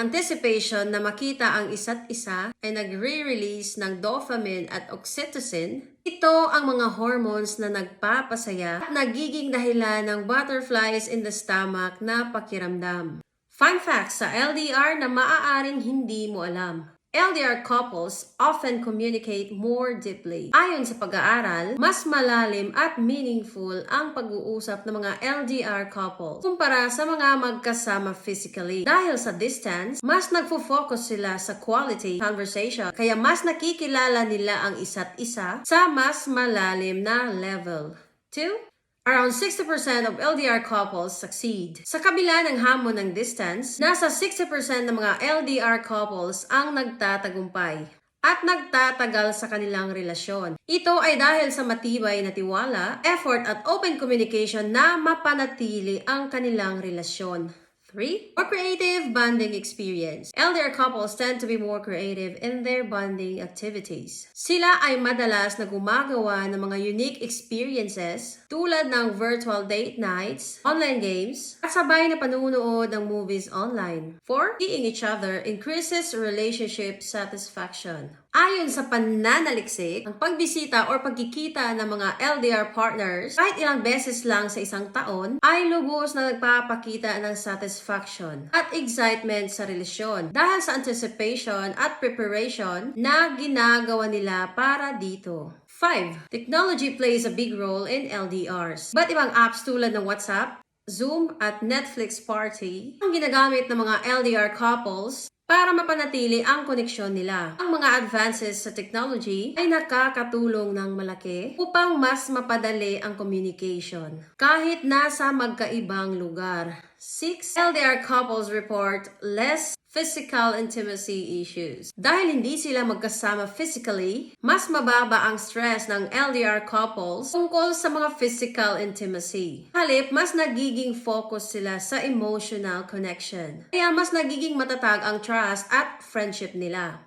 Anticipation na makita ang isa't isa ay nagre-release ng dopamine at oxytocin. Ito ang mga hormones na nagpapasaya at nagiging dahilan ng butterflies in the stomach na pakiramdam. Fun fact sa LDR na maaaring hindi mo alam. LDR couples often communicate more deeply. Ayon sa pag-aaral, mas malalim at meaningful ang pag-uusap ng mga LDR couples kumpara sa mga magkasama physically. Dahil sa distance, mas nagfo-focus sila sa quality conversation, kaya mas nakikilala nila ang isa't isa sa mas malalim na level. 2. Around 60% of LDR couples succeed. Sa kabila ng hamon ng distance, nasa 60% ng mga LDR couples ang nagtatagumpay at nagtatagal sa kanilang relasyon. Ito ay dahil sa matibay na tiwala, effort at open communication na mapanatili ang kanilang relasyon. 3. More creative bonding experience. LDR couples tend to be more creative in their bonding activities. Sila ay madalas na gumagawa ng mga unique experiences tulad ng virtual date nights, online games, at sabay na panunood ng movies online. 4. Seeing each other increases relationship satisfaction. Ayon sa pananaliksik, ang pagbisita o pagkikita ng mga LDR partners kahit ilang beses lang sa isang taon ay lubos na nagpapakita ng satisfaction at excitement sa relasyon dahil sa anticipation at preparation na ginagawa nila para dito. 5. Technology plays a big role in LDRs. Ba't ibang apps tulad ng WhatsApp, Zoom at Netflix Party ang ginagamit ng mga LDR couples para mapanatili ang koneksyon nila. Ang mga advances sa technology ay nakakatulong ng malaki upang mas mapadali ang communication kahit nasa magkaibang lugar. 6. LDR couples report less physical intimacy issues. Dahil hindi sila magkasama physically, mas mababa ang stress ng LDR couples tungkol sa mga physical intimacy. Halip, mas nagiging focus sila sa emotional connection. Kaya mas nagiging matatag ang trust at friendship nila.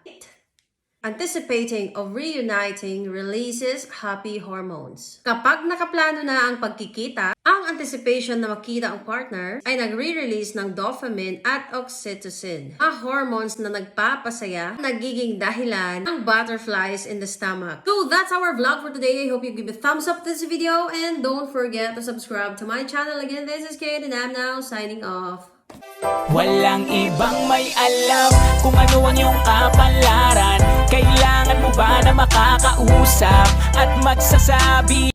Anticipating of reuniting releases happy hormones. Kapag nakaplano na ang pagkikita, ang anticipation na makita ang partner ay nagre-release ng dopamine at oxytocin, mga hormones na nagpapasaya, nagiging dahilan ng butterflies in the stomach. So that's our vlog for today. I hope you give a thumbs up to this video and don't forget to subscribe to my channel. Again, this is Kate and I'm now signing off. Walang ibang may alam kung ano ang iyong kapalaran. Kailangan mo ba na makakausap at magsasabi?